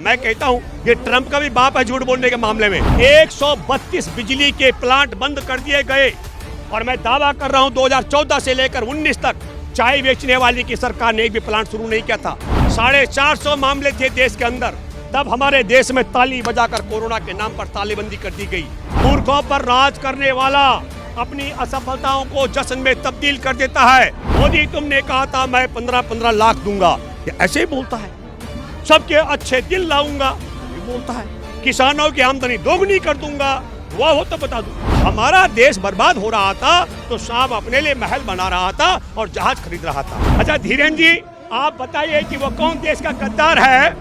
मैं कहता हूँ ये ट्रंप का भी बाप है झूठ बोलने के मामले में। 132 बिजली के प्लांट बंद कर दिए गए और मैं दावा कर रहा हूँ 2014 से लेकर 19 तक चाय बेचने वाली की सरकार ने एक भी प्लांट शुरू नहीं किया था। 450 मामले थे देश के अंदर, तब हमारे देश में ताली बजाकर कोरोना के नाम पर तालेबंदी कर दी गई। मूर्खों पर राज करने वाला अपनी असफलताओं को जश्न में तब्दील कर देता है। मोदी तुमने कहा था मैं 15-15 लाख दूंगा, ये ऐसे ही बोलता है। सबके अच्छे दिल लाऊंगा, ये बोलता है। किसानों की आमदनी दोगुनी कर दूंगा, वह हो तो बता दूं। हमारा देश बर्बाद हो रहा था तो साहब अपने लिए महल बना रहा था और जहाज खरीद रहा था। अच्छा धीरेन्द्र जी, आप बताइए कि वो कौन देश का गद्दार है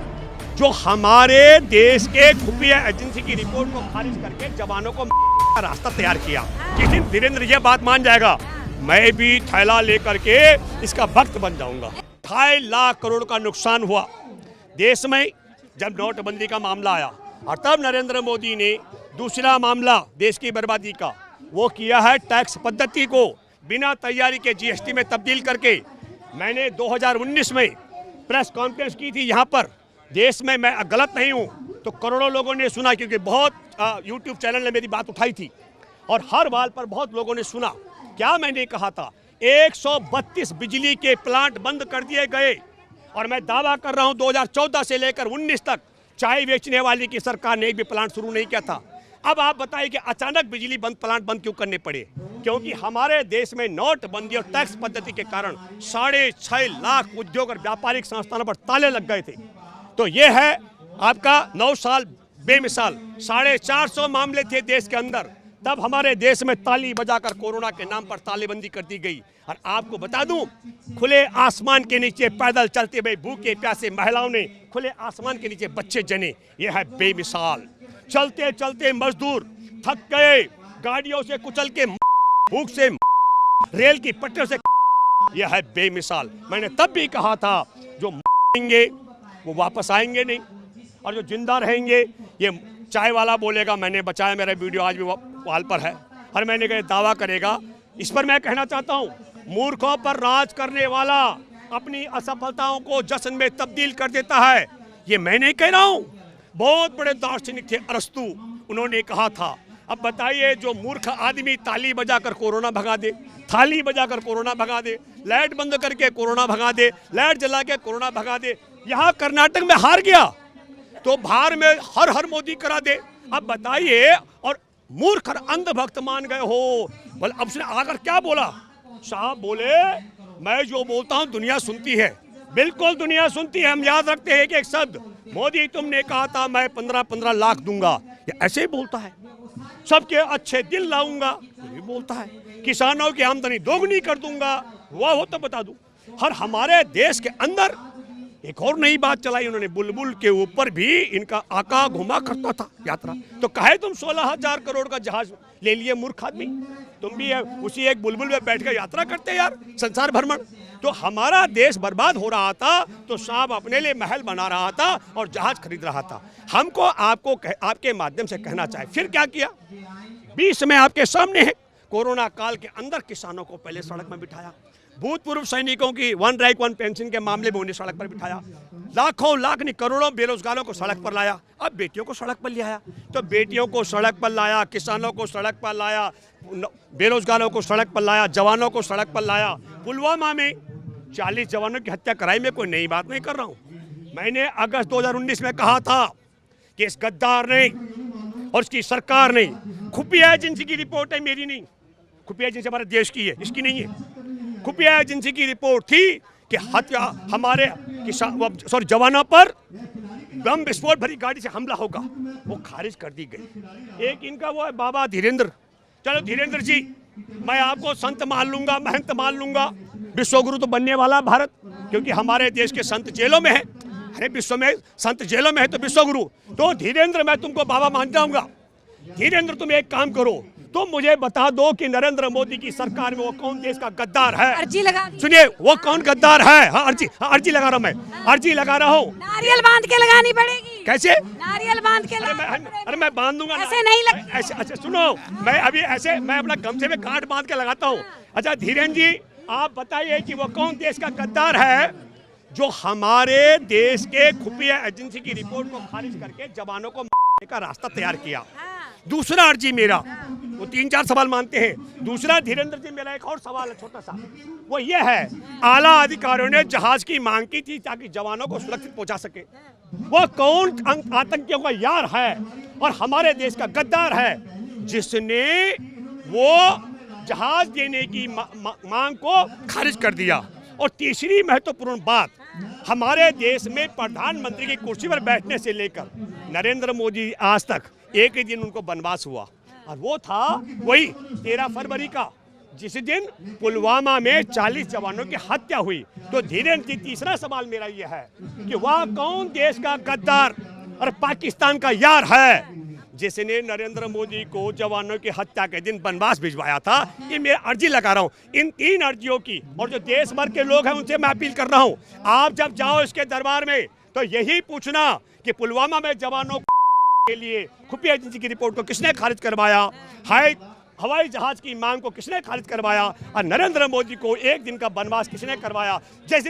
जो हमारे देश के खुफिया एजेंसी की रिपोर्ट को खारिज करके जवानों को रास्ता तैयार किया। जिस दिन धीरेन्द्र ये बात मान जाएगा, मैं भी थैला लेकर के इसका भक्त बन जाऊंगा। 2.5 लाख करोड़ का नुकसान हुआ देश में जब नोटबंदी का मामला आया, और तब नरेंद्र मोदी ने दूसरा मामला देश की बर्बादी का वो किया है टैक्स पद्धति को बिना तैयारी के जीएसटी में तब्दील करके। मैंने 2019 में प्रेस कॉन्फ्रेंस की थी यहाँ पर देश में, मैं गलत नहीं हूँ तो करोड़ों लोगों ने सुना, क्योंकि बहुत यूट्यूब चैनल ने मेरी बात उठाई थी और हर बात पर बहुत लोगों ने सुना। क्या मैंने कहा था? 132 बिजली के प्लांट बंद कर दिए गए और मैं दावा कर रहा हूँ 2014 से लेकर 19 तक चाय बेचने वाली की सरकार ने एक भी प्लांट शुरू नहीं किया था। अब आप बताइए कि अचानक बिजली प्लांट बंद क्यों करने पड़े? क्योंकि हमारे देश में नोटबंदी और टैक्स पद्धति के कारण 6.5 लाख उद्योग और व्यापारिक संस्थानों पर ताले लग गए थे। तो ये है आपका 9 साल बेमिसाल। 450 मामले थे देश के अंदर, तब हमारे देश में ताली बजाकर कोरोना के नाम पर तालेबंदी कर दी गई। और आपको बता दूं, खुले आसमान के नीचे पैदल चलते हुए भूखे प्यासे महिलाओं ने खुले आसमान के नीचे बच्चे जने। यह है बेमिसाल। चलते चलते मजदूर थक गए, गाड़ियों से कुचल के भूख से, रेल की पटरियों से। यह है बेमिसाल। मैंने तब भी कहा था जो मरेंगे वो वापस आएंगे नहीं, और जो जिंदा रहेंगे, ये चाय वाला बोलेगा मैंने बचाया, मेरा वीडियो आज भी वाल पर है, और मैंने कहा दावा करेगा। इस पर मैं कहना चाहता हूँ, मूर्खों पर राज करने वाला अपनी असफलताओं को जश्न में तब्दील कर देता है। ये मैं नहीं कह रहा हूँ, बहुत बड़े दार्शनिक थे अरस्तु, उन्होंने कहा था। अब बताइए जो मूर्ख आदमी ताली बजाकर कोरोना भगा दे, थाली बजाकर कोरोना भगा दे, लाइट बंद करके कोरोना भगा दे, लाइट जला के कोरोना भगा दे, यहाँ कर्नाटक में हार गया तो बाहर में हर हर मोदी करा दे। अब बताइए, और मूर्ख और अंधभक्त मान गए हो। बोले अब से आकर क्या बोला? साहब बोले मैं जो बोलता हूँ दुनिया सुनती है। बिल्कुल दुनिया सुनती है, हम याद रखते हैं एक शब्द। मोदी तुमने कहा था मैं 15-15 लाख दूंगा, ये ऐसे ही बोलता है। सबके अच्छे दिल लाऊंगा, ये बोलता है। किसानों की आमदनी दोगुनी कर दूंगा, वह हो तो बता दूं। हर हमारे देश के अंदर एक और नई बात चलाई उन्होंने, बुलबुल के ऊपर भी इनका आका घुमा करता था यात्रा। तो कहे तुम 16,000 करोड़ का जहाज ले लिए मूर्ख आदमी, तुम भी उसी एक बुलबुल में बैठ कर यात्रा करते यार, संसार भ्रमण। तो हमारा देश बर्बाद हो रहा था तो साहब अपने लिए महल बना रहा था और जहाज खरीद रहा था। हमको आपको आपके माध्यम से कहना चाहे, फिर क्या किया? 20 में आपके सामने है, कोरोना काल के अंदर किसानों को पहले सड़क में बिठाया, भूतपूर्व सैनिकों की 1 रैंक 1 पेंशन के मामले में उन्हें सड़क पर बिठाया, लाखों लाख नहीं करोड़ों बेरोजगारों को सड़क पर लाया, अब बेटियों को सड़क पर ले आया। तो बेटियों को सड़क पर लाया, किसानों को सड़क पर लाया, बेरोजगारों को सड़क पर लाया, जवानों को सड़क पर लाया। पुलवामा में 40 जवानों की हत्या कराई, में कोई नई बात नहीं कर रहा हूँ। मैंने अगस्त 2019 में कहा था कि इस गद्दार ने और इसकी सरकार ने, खुफिया एजेंसी की रिपोर्ट है, मेरी नहीं, खुफिया एजेंसी हमारे देश की है, इसकी नहीं है। खुफिया एजेंसी की रिपोर्ट थी कि हत्या हमारे जवानों पर बम विस्फोट भरी गाड़ी से हमला होगा, वो खारिज कर दी गई। एक इनका वो है बाबा धीरेन्द्र। चलो धीरेन्द्र जी, मैं आपको संत मान लूंगा, महंत मान लूंगा, विश्वगुरु तो बनने वाला भारत, क्योंकि हमारे देश के संत जेलों में है। अरे विश्व में संत जेलों में है तो विश्वगुरु, तो धीरेन्द्र मैं तुमको बाबा मान जाऊंगा। धीरेन्द्र तुम एक काम करो, तुम मुझे बता दो कि नरेंद्र मोदी की सरकार में वो कौन देश का गद्दार है? अर्जी लगा, सुनिए वो कौन गद्दार है? हाँ अर्जी लगा रहा हूँ, मैं अर्जी लगा रहा हूँ। नारियल बांध के लगानी पड़ेगी। कैसे? नारियल बांध के। अरे मैं बांध दूंगा, ऐसे नहीं लग। ऐसे अच्छा सुनो, मैं अभी ऐसे मैं अपना गमछे में गांठ बांध के लगाता हूँ। अच्छा धीरेन्द्र जी, आप बताइए कि वो कौन देश का गद्दार है जो हमारे देश के खुफिया एजेंसी की रिपोर्ट को खारिज करके जवानों को मारने का रास्ता तैयार किया। दूसरा अर्जी मेरा, वो 3-4 सवाल मानते हैं। दूसरा धीरेन्द्र जी मेरा एक और सवाल है छोटा सा, वो ये है आला अधिकारियों ने जहाज की मांग की थी ताकि जवानों को सुरक्षित पहुंचा सके। वो कौन आतंकियों का यार है और हमारे देश का गद्दार है जिसने वो जहाज देने की मांग को खारिज कर दिया। और तीसरी महत्वपूर्ण बात, हमारे देश में प्रधानमंत्री की कुर्सी पर बैठने से लेकर नरेंद्र मोदी आज तक एक ही दिन उनको वनवास हुआ और वो था वही 13 फरवरी का, जिस दिन पुलवामा में 40 जवानों की हत्या हुई। तो धीरेन्द्र जी तीसरा सवाल मेरा ये है कि वह कौन देश का गद्दार और पाकिस्तान का यार है जिसने नरेंद्र मोदी को जवानों की हत्या के दिन वनवास भिजवाया था। ये मैं अर्जी लगा रहा हूँ इन 3 अर्जियों की, और जो देश भर के लोग हैं उनसे मैं अपील कर रहा हूँ, आप जब जाओ इसके दरबार में तो यही पूछना कि पुलवामा में जवानों के लिए खुफिया एजेंसी की रिपोर्ट को किसने खारिज करवाया, हवाई जहाज की मांग को किसने खारिज करवाया और नरेंद्र मोदी को एक दिन का वनवास किसने करवाया। जिस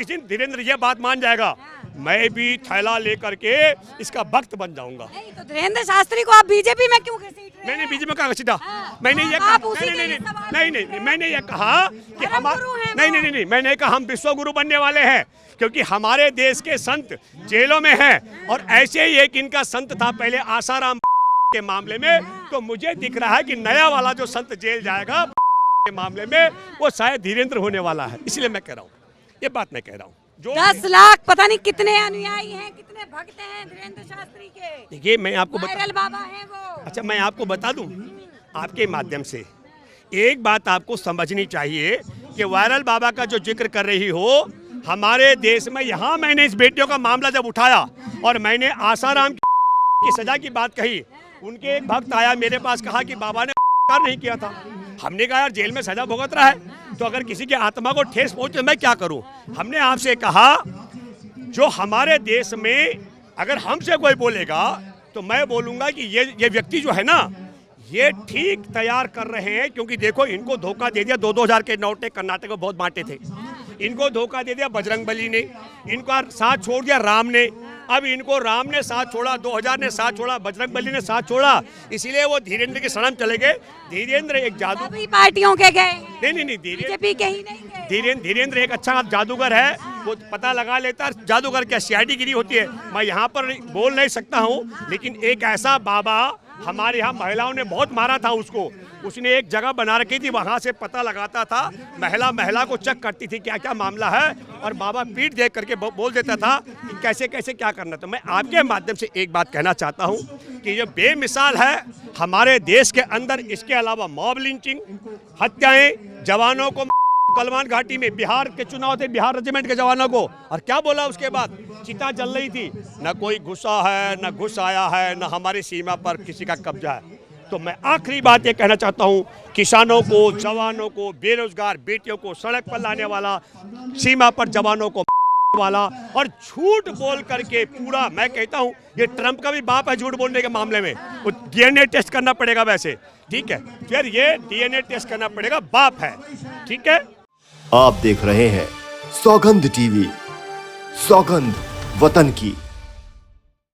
दिन धीरेन्द्र ये बात मान जाएगा, मैं भी थैला लेकर के इसका भक्त बन जाऊंगा। नहीं तो धीरेन्द्र शास्त्री को आप बीजेपी में क्यों घसीट रहे हैं? मैंने बीजेपी में कहा घसीटा, मैंने ये आप कहा उसी के लिए सवाल नहीं, मैंने ये कहा कि धर्मगुरु हैं नहीं, मैंने कहा हम विश्वगुरु बनने वाले हैं क्योंकि हमारे देश के संत जेलों में हैं। और ऐसे ही एक इनका संत था पहले आसाराम के मामले में, तो मुझे दिख रहा है कि नया वाला जो संत जेल जाएगा के मामले में वो शायद धीरेन्द्र होने वाला है। इसलिए मैं कह रहा हूँ, ये बात मैं कह रहा हूँ। 10 लाख पता नहीं कितने अनुयायी हैं, कितने भक्त हैं धीरेन्द्र शास्त्री के। देखिए मैं आपको वायरल बाबा हैं वो। अच्छा मैं आपको बता दूं आपके माध्यम से, एक बात आपको समझनी चाहिए कि वायरल बाबा का जो जिक्र कर रही हो, हमारे देश में यहाँ मैंने इस बेटियों का मामला जब उठाया और मैंने आसाराम की सजा की बात कही, उनके एक भक्त आया मेरे पास, कहा कि बाबा ने नहीं किया था। हमने कहा यार जेल में सजा भुगत रहा है तो अगर किसी के आत्मा को ठेस पहुंचे तो मैं क्या करूं। हमने आपसे कहा जो हमारे देश में अगर हमसे कोई बोलेगा तो मैं बोलूंगा कि ये व्यक्ति जो है ना ये ठीक तैयार कर रहे हैं, क्योंकि देखो इनको धोखा दे दिया 2-2000 के नोटे कर्नाटक में बहुत बांटे थे, इनको धोखा दे दिया बजरंगबली ने, इनका साथ छोड़ दिया राम ने, अब इनको राम ने साथ छोड़ा, 2000 ने साथ छोड़ा, बजरंगबली ने साथ छोड़ा, इसीलिए वो धीरेन्द्र के शरण चले गए। धीरेन्द्र एक जादू सभी पार्टियों के गए, नहीं बीजेपी के ही नहीं गए। धीरेन्द्र एक अच्छा जादूगर है, वो पता लगा लेता है जादूगर क्या CID गिरी होती है। मैं यहाँ पर बोल नहीं सकता हूँ, लेकिन एक ऐसा बाबा हमारे यहाँ महिलाओं ने बहुत मारा था उसको, उसने एक जगह बना रखी थी, वहाँ से पता लगाता था, महिला को चेक करती थी क्या क्या मामला है, और बाबा पीठ देख करके बोल देता था कि कैसे कैसे क्या करना। तो मैं आपके माध्यम से एक बात कहना चाहता हूँ कि ये बेमिसाल है हमारे देश के अंदर। इसके अलावा मॉब लिंचिंग, हत्याएं, जवानों को गलवान घाटी में बिहार के चुनाव थे, बिहार रेजिमेंट के जवानों को, और क्या बोला उसके बाद, चिता जल रही थी, न कोई घुसा है न घुस आया है, न हमारी सीमा पर किसी का कब्जा है। तो मैं आखिरी बात ये कहना चाहता हूँ, किसानों को, जवानों को, बेरोजगार बेटियों को सड़क पर लाने वाला, सीमा पर जवानों को वाला और झूठ बोल करके पूरा, मैं कहता हूँ ये ट्रंप का भी बाप है झूठ बोलने के मामले में, वो DNA टेस्ट करना पड़ेगा वैसे, ठीक है, फिर ये DNA टेस्ट करना पड़ेगा, बाप है, ठीक है। आप देख रहे हैं सौगंध TV, सौगंध वतन की।